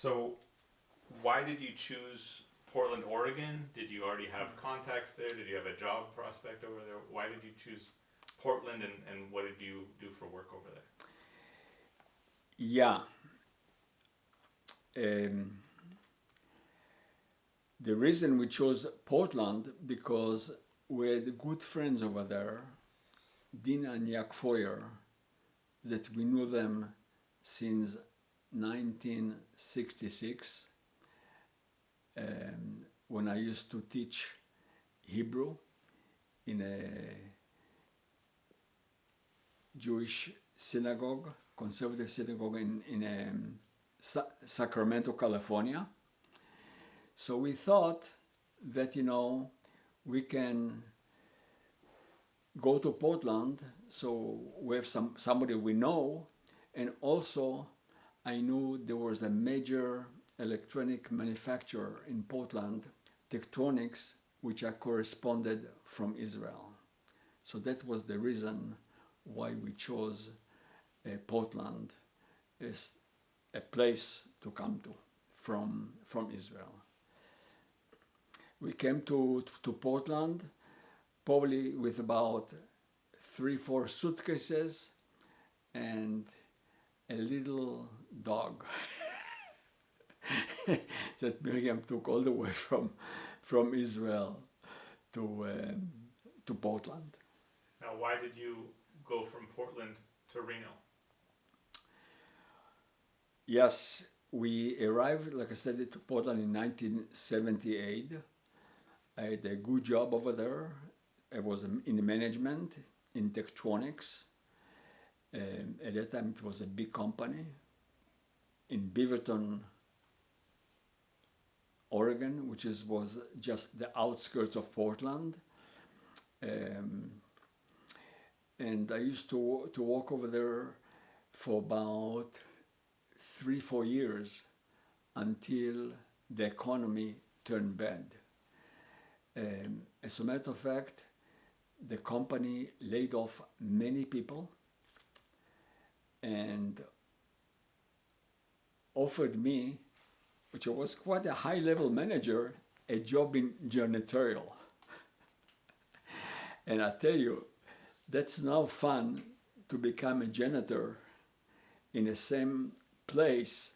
So, why did you choose Portland, Oregon? Did you already have contacts there? Did you have a job prospect over there? Why did you choose Portland, and what did you do for work over there? Yeah. Um, the reason we chose Portland because we had good friends over there, Dean and Jack Foyer, that we knew them since 1966, when I used to teach Hebrew in a Jewish synagogue, conservative synagogue in Sacramento, California. So we thought that, we can go to Portland, so we have somebody we know, and also I knew there was a major electronic manufacturer in Portland, Tektronix, which I corresponded from Israel. So that was the reason why we chose Portland as a place to come to from Israel. We came to Portland probably with about 3-4 suitcases and a little dog that Miriam took all the way from Israel to Portland. Now, why did you go from Portland to Reno? Yes, we arrived, like I said, to Portland in 1978. I had a good job over there. I was in management in Tektronix. At that time, it was a big company in Beaverton, Oregon, which was just the outskirts of Portland. And I used to work over there for about 3-4 years until the economy turned bad. As a matter of fact, the company laid off many people and offered me, which was quite a high-level manager, a job in janitorial. And I tell you, that's now fun to become a janitor in the same place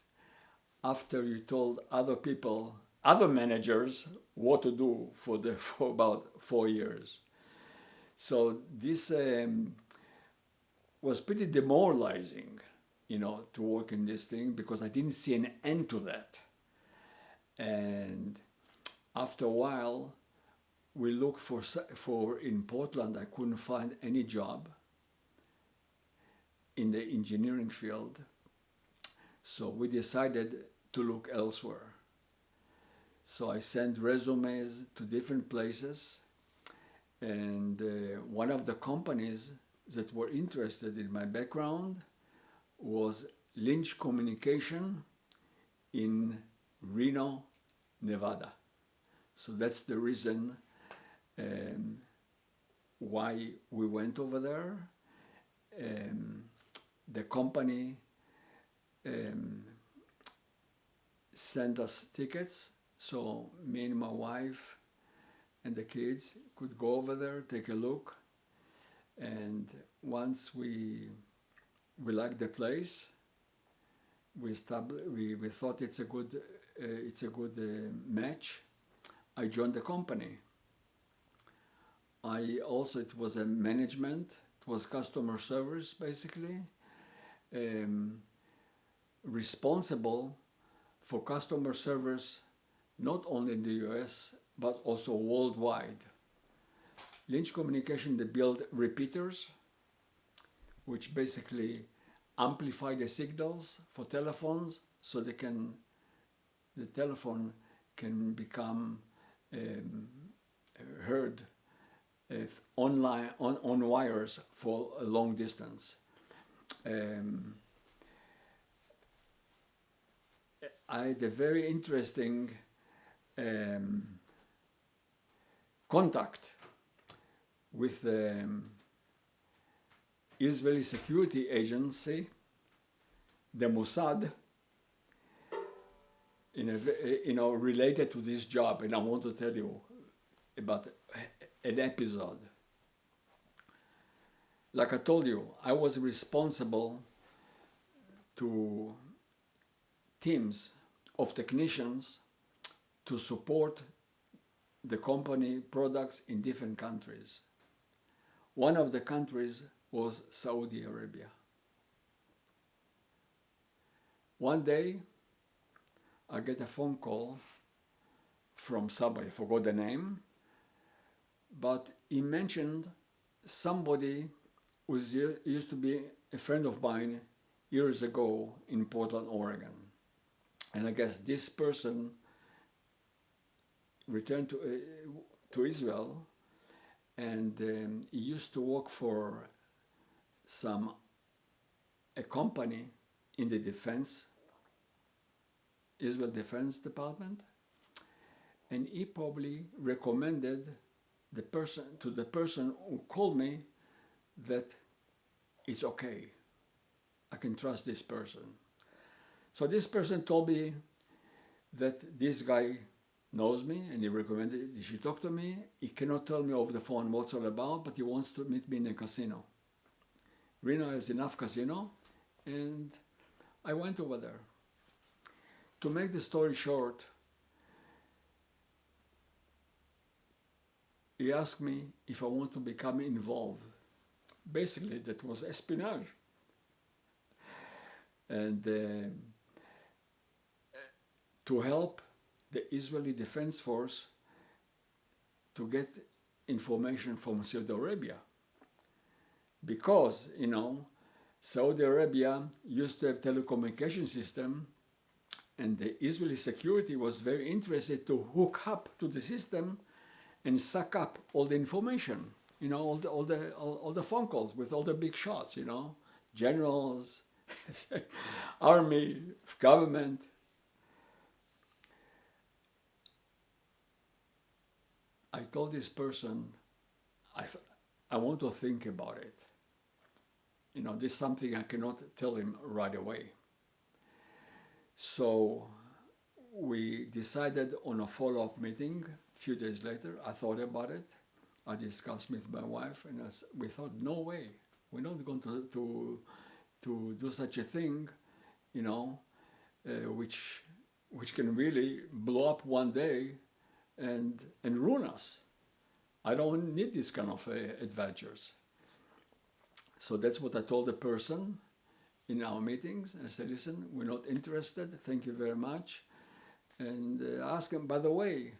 after you told other people, other managers, what to do for about 4 years. So this was pretty demoralizing, to work in this thing because I didn't see an end to that. And after a while, we looked for in Portland. I couldn't find any job in the engineering field. So we decided to look elsewhere. So I sent resumes to different places, and one of the companies that were interested in my background was Lynch Communication in Reno, Nevada. So that's the reason why we went over there. The company sent us tickets, so me and my wife and the kids could go over there, take a look, and once we liked the place, we thought it's a good match. I joined the company. It was a management, it was customer service basically, responsible for customer service not only in the US but also worldwide. Lynch Communication, they build repeaters which basically amplify the signals for telephones so the telephone can become heard online on wires for a long distance. I had a very interesting contact with the Israeli security agency, the Mossad, related to this job, and I want to tell you about an episode. Like I told you, I was responsible to teams of technicians to support the company products in different countries. One of the countries was Saudi Arabia. One day, I get a phone call from somebody, I forgot the name, but he mentioned somebody who used to be a friend of mine years ago in Portland, Oregon. And I guess this person returned to Israel, and he used to work for a company in the Israel Defense Department, and he probably recommended the person who called me that it's okay, I can trust this person. So this person told me that this guy knows me and he recommended he should talk to me. He cannot tell me over the phone what's all about, but he wants to meet me in a casino. Reno has enough casino, and I went over there. To make the story short, he asked me if I want to become involved. Basically, that was espionage. And to help the Israeli Defense Force to get information from Saudi Arabia. Because, Saudi Arabia used to have telecommunication system, and the Israeli security was very interested to hook up to the system and suck up all the information, all the phone calls with all the big shots, generals, army, government. I told this person, I want to think about it. This is something I cannot tell him right away. So we decided on a follow-up meeting. A few days later, I thought about it. I discussed with my wife, and we thought, no way, we're not going to do such a thing, which can really blow up one day and ruin us. I don't need this kind of adventures. So that's what I told the person in our meetings. I said, listen, we're not interested. Thank you very much. And ask him, by the way,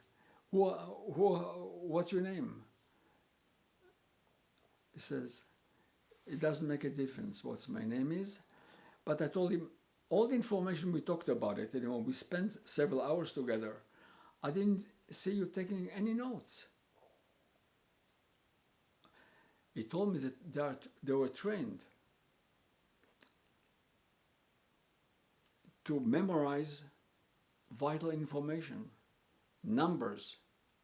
what's your name? He says, it doesn't make a difference what my name is. But I told him all the information we talked about it. We spent several hours together. I didn't see you taking any notes. He told me that they were trained to memorize vital information, numbers.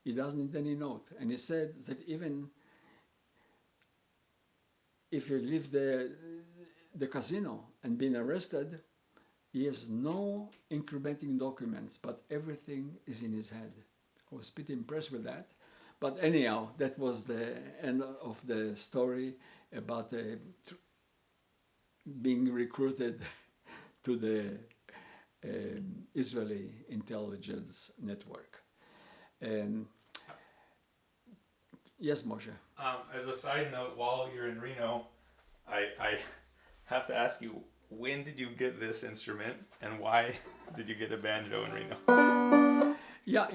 He doesn't need any note. And he said that even if you leave the casino and been arrested, he has no incriminating documents, but everything is in his head. I was pretty impressed with that. But anyhow, that was the end of the story about being recruited to the Israeli intelligence network. And yes, Moshe. As a side note, while you're in Reno, I have to ask you, when did you get this instrument, and why did you get a banjo in Reno? Yeah,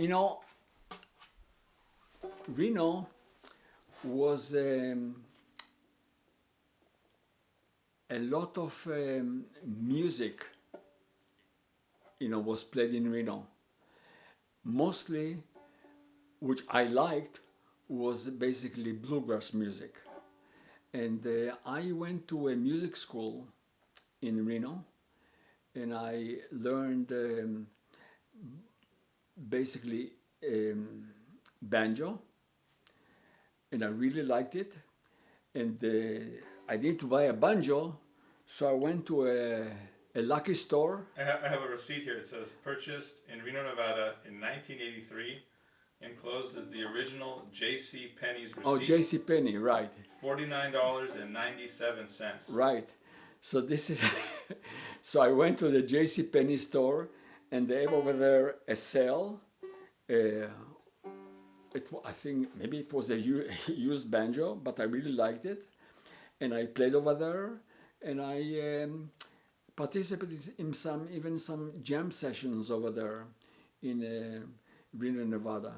Reno was a lot of music, was played in Reno. Mostly, which I liked, was basically bluegrass music. And I went to a music school in Reno, and I learned basically banjo, and I really liked it. And I needed to buy a banjo, so I went to a Lucky Store. I have a receipt here. It says purchased in Reno, Nevada in 1983. Enclosed is the original J.C. Penney's receipt. Oh, J.C. Penney, right. $49.97. Right. So this is so I went to the J.C. Penney store, and they have over there a sale. I think maybe it was a used banjo, but I really liked it, and I played over there, and I participated in some jam sessions over there in Reno, Nevada.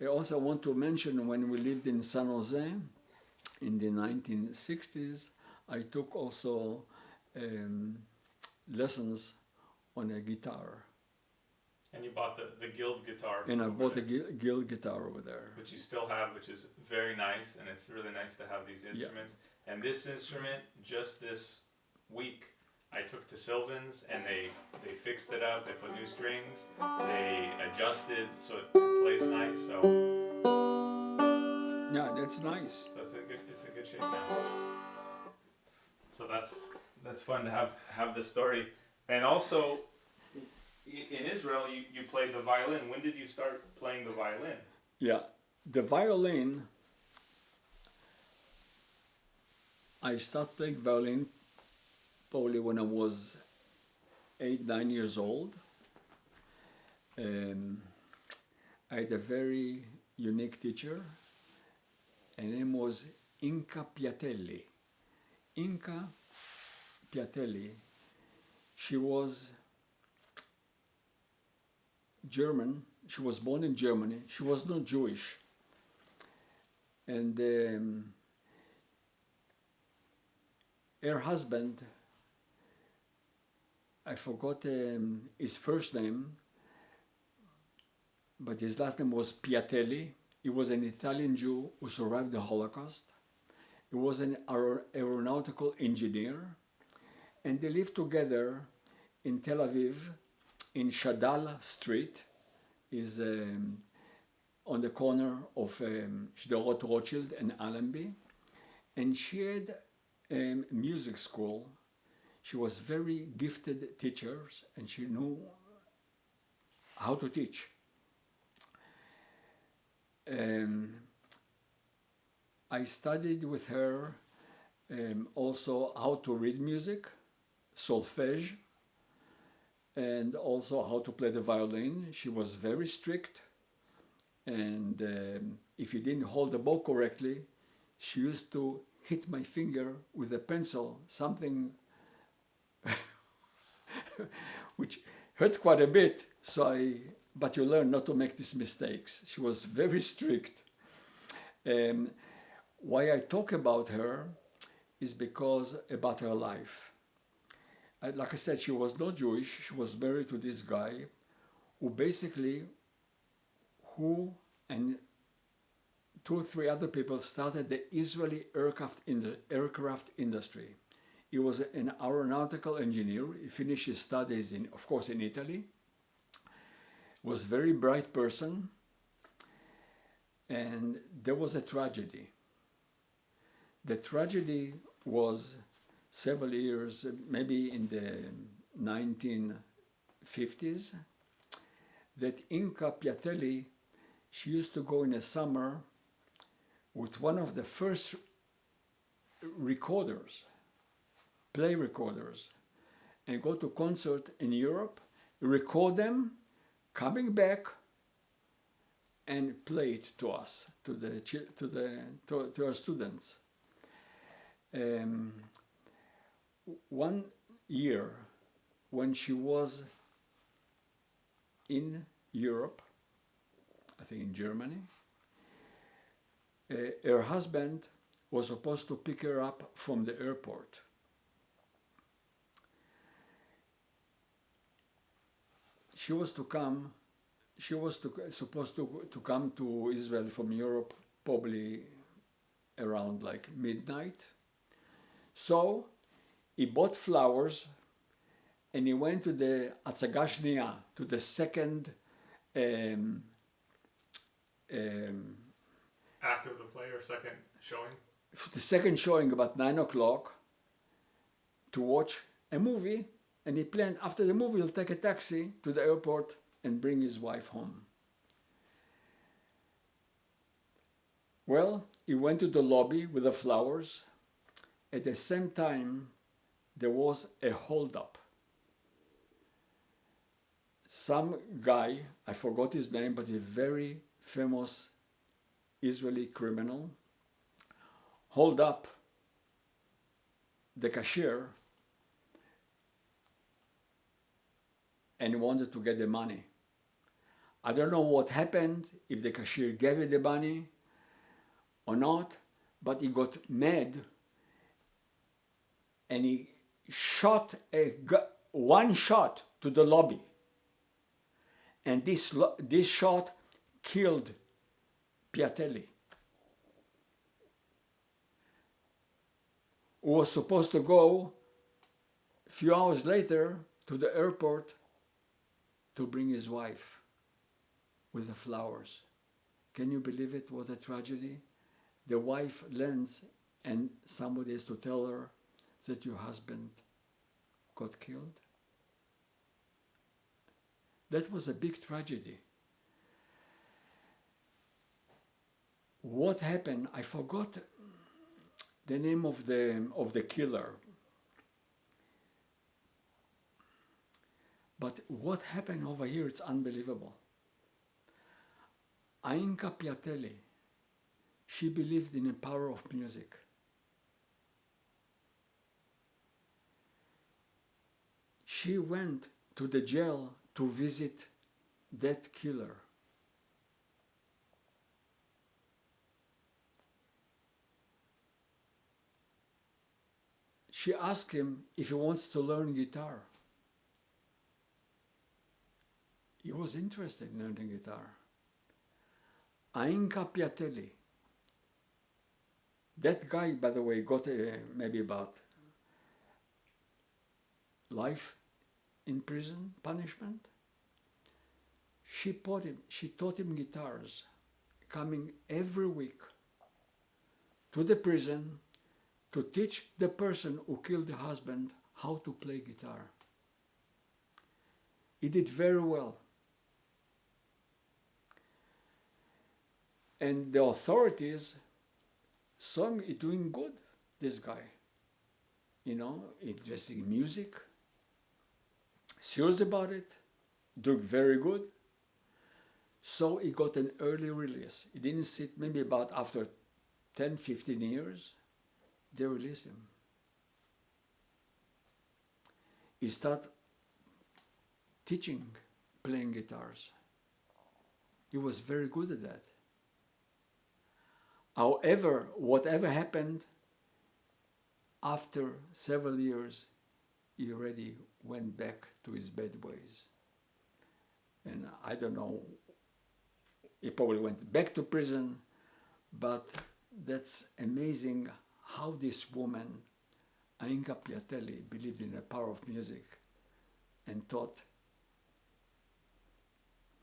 I also want to mention when we lived in San Jose in the 1960s, I took also lessons on a guitar. And you bought the Guild guitar. And I bought a Guild guitar over there. Which you still have, which is very nice, and it's really nice to have these instruments. Yeah. And this instrument, just this week, I took to Sylvan's, and they fixed it up. They put new strings. They adjusted so it plays nice. So yeah, that's nice. So it's a good shape now. So that's fun to have this story. And also, in Israel, you played the violin. When did you start playing the violin? Yeah, the violin. I started playing violin probably when I was 8-9 years old. I had a very unique teacher. Her name was Inca Piatelli. Inca Piatelli. She was German. She was born in Germany. She was not Jewish. And her husband, I forgot his first name, but his last name was Piatelli. He was an Italian Jew who survived the Holocaust. He was an aeronautical engineer, and they lived together in Tel Aviv, in Shadal Street, is on the corner of Sderot Rothschild and Allenby, and she had a music school. She was very gifted teacher, and she knew how to teach. I studied with her also how to read music, solfège, and also how to play the violin. She was very strict, and if you didn't hold the bow correctly, she used to hit my finger with a pencil, something which hurt quite a bit. But you learn not to make these mistakes. She was very strict. Why I talk about her is because about her life. Like I said, she was not Jewish. She was married to this guy who and 2 or 3 other people started the Israeli aircraft industry. He was an aeronautical engineer. He finished his studies of course, in Italy. Was a very bright person, and there was a tragedy. The tragedy was several years, maybe in the 1950s, that Inca Piatelli, she used to go in the summer with one of the first recorders, play recorders, and go to concert in Europe, record them, coming back and play it to us, to our students. One year, when she was in Europe, I think in Germany, her husband was supposed to pick her up from the airport. She was supposed to come to Israel from Europe probably around like midnight. So he bought flowers and he went to the Atzaga Shniya, to the second act of the play or second showing? The second showing about 9 o'clock to watch a movie And he planned after the movie he'll take a taxi to the airport and bring his wife home. Well, he went to the lobby with the flowers. At the same time, there was a holdup. Some guy, I forgot his name, but a very famous Israeli criminal, hold up the cashier and wanted to get the money. I don't know what happened, if the cashier gave him the money or not, but he got mad and he shot one shot to the lobby. And this shot killed Piatelli, who was supposed to go a few hours later to the airport to bring his wife with the flowers. Can you believe it? What a tragedy. The wife lands and somebody has to tell her that your husband got killed. That was a big tragedy. What happened? I forgot the name of the killer. But what happened over here, it's unbelievable. Ainka Piatelli, she believed in the power of music. She went to the jail to visit that killer. She asked him if he wants to learn guitar. He was interested in learning guitar. Ainka Piatelli. That guy, by the way, got maybe about life in prison punishment. She taught him guitars, coming every week to the prison to teach the person who killed the husband how to play guitar. He did very well. And the authorities saw him doing good, this guy. You know, interested in music, serious about it, doing very good. So he got an early release. He didn't sit, maybe about after 10, 15 years, they released him. He started teaching, playing guitars. He was very good at that. However, whatever happened, after several years, he already went back to his bad ways. And I don't know, he probably went back to prison, but that's amazing how this woman, Ainka Piatelli, believed in the power of music and taught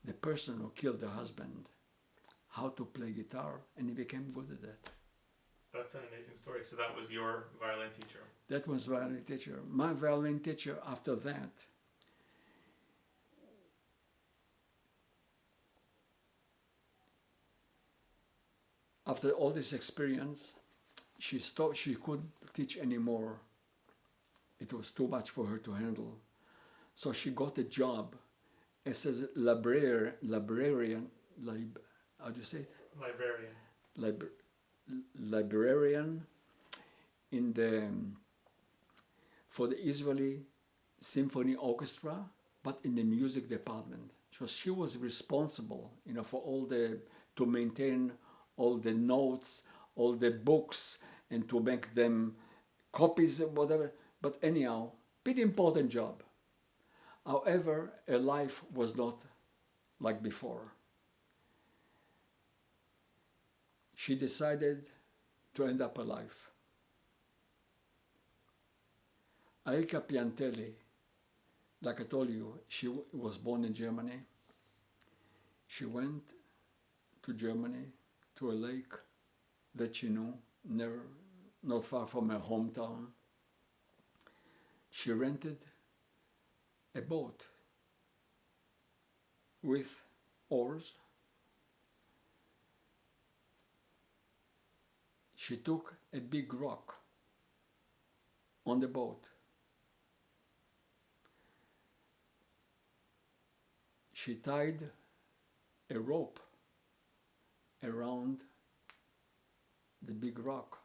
the person who killed the husband how to play guitar, and he became good at that. That's an amazing story. So that was your violin teacher? That was violin teacher. My violin teacher after that, after all this experience, she stopped. She couldn't teach anymore. It was too much for her to handle. So she got a job as a librarian, how do you say it? Librarian. Librarian in for the Israeli Symphony Orchestra, but in the music department. So she was responsible, for to maintain all the notes, all the books, and to make them copies, whatever. But anyhow, pretty important job. However, her life was not like before. She decided to end up her life. Ainka Piatelli, like I told you, she was born in Germany. She went to Germany, to a lake that she knew, not far from her hometown. She rented a boat with oars. She took a big rock on the boat. She tied a rope around the big rock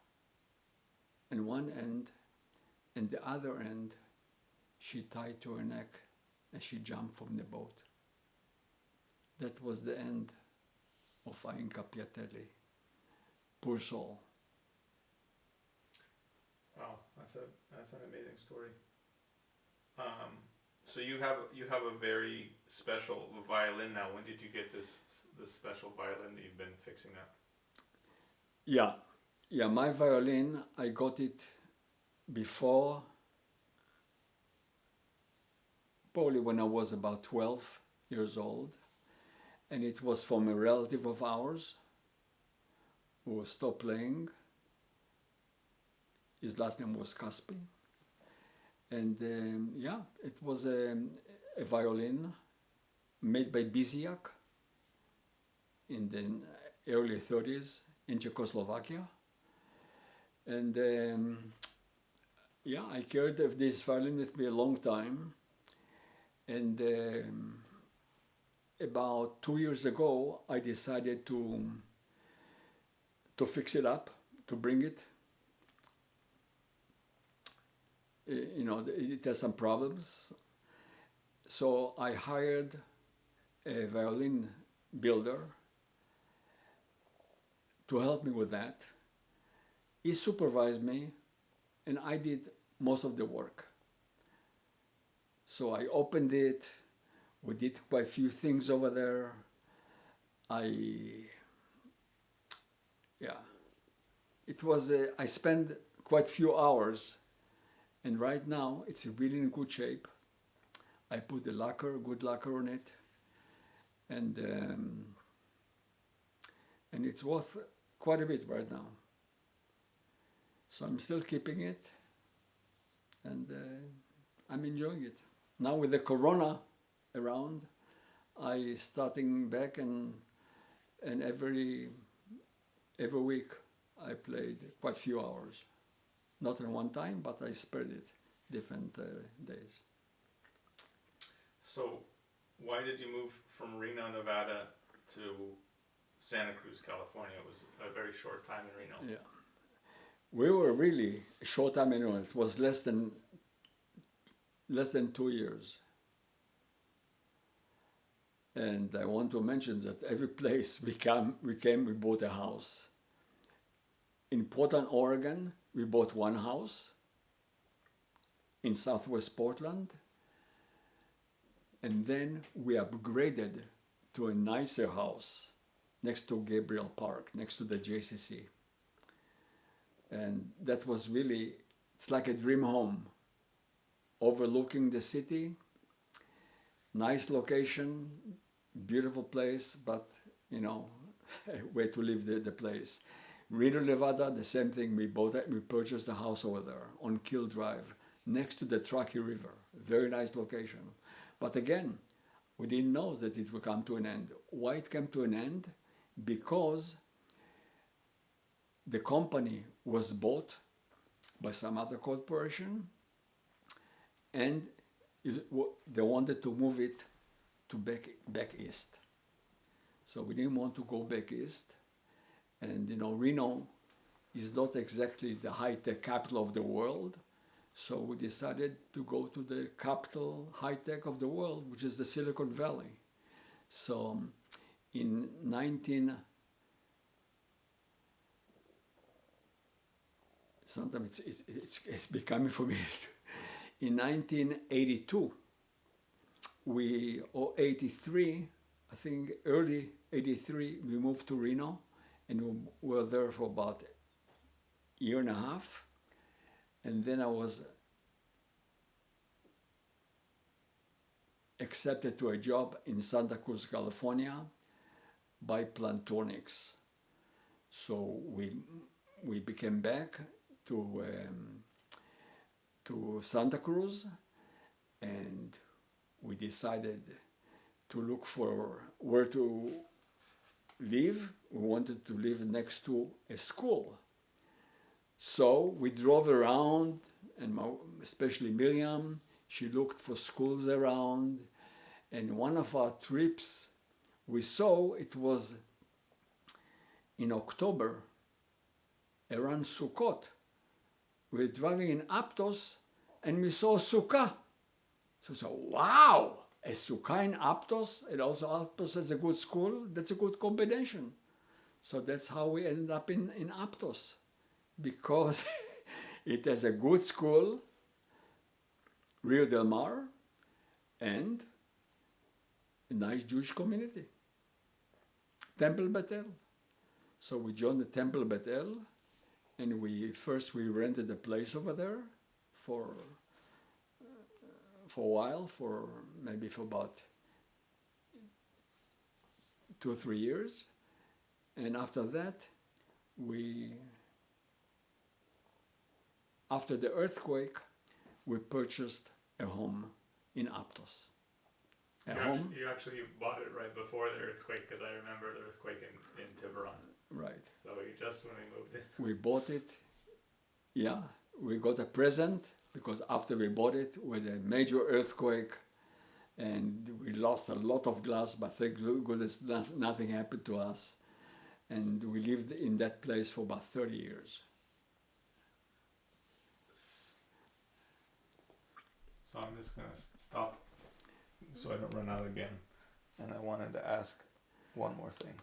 and one end, and the other end she tied to her neck as she jumped from the boat. That was the end of Ainka Piatelli. Poor soul. Wow, that's an amazing story. So you have a very special violin now. When did you get this special violin that you've been fixing up? Yeah, my violin, I got it before, probably when I was about 12 years old, and it was from a relative of ours who stopped playing. His last name was Caspi. And it was a violin made by Biziak in the early 30s in Czechoslovakia. And I carried this violin with me a long time. And about 2 years ago, I decided to fix it up, to bring it. It has some problems. So I hired a violin builder to help me with that. He supervised me, and I did most of the work. So I opened it. We did quite a few things over there. I spent quite a few hours. And right now, it's really in good shape. I put good lacquer on it. And it's worth quite a bit right now. So I'm still keeping it. And I'm enjoying it. Now with the corona around, I starting back and every week I played quite a few hours. Not in one time, but I spread it different days. So, why did you move from Reno, Nevada to Santa Cruz, California? It was a very short time in Reno. Yeah. We were really a short time in Reno. It was less than 2 years. And I want to mention that every place we bought a house. In Portland, Oregon, we bought one house. In Southwest Portland. And then we upgraded to a nicer house next to Gabriel Park, next to the JCC. And that was really, it's like a dream home. Overlooking the city, nice location, beautiful place, but, way to live the place. Reno, Nevada, the same thing. We purchased a house over there on Kill Drive, next to the Truckee River. Very nice location. But again, we didn't know that it would come to an end. Why it came to an end? Because the company was bought by some other corporation, and they wanted to move it to back east. So we didn't want to go back east. And Reno is not exactly the high-tech capital of the world. So we decided to go to the capital high-tech of the world, which is the Silicon Valley. So in sometimes it's becoming for me. In 1982, 83, I think early 83, we moved to Reno, and we were there for about a year and a half. And then I was accepted to a job in Santa Cruz, California by Plantronics. So we became back to Santa Cruz, and we decided to look for where to live. We wanted to live next to a school. So we drove around, and especially Miriam, she looked for schools around. And one of our trips we saw, it was in October, around Sukkot. We were driving in Aptos, and we saw a sukkah. So, wow, a sukkah in Aptos, and also Aptos has a good school. That's a good combination. So that's how we ended up in Aptos, because it has a good school, Rio Del Mar, and a nice Jewish community. Temple Bethel. So we joined the Temple Bethel, and we rented a place over there for a while, for about 2 or 3 years. And after that, after the earthquake, we purchased a home in Aptos. You actually bought it right before the earthquake, because I remember the earthquake in Tiburon. Right. So just when we moved in. We bought it. Yeah, we got a present, because after we bought it, with a major earthquake, and we lost a lot of glass, but thank goodness nothing happened to us. And we lived in that place for about 30 years. So I'm just going to stop so I don't run out again. And I wanted to ask one more thing.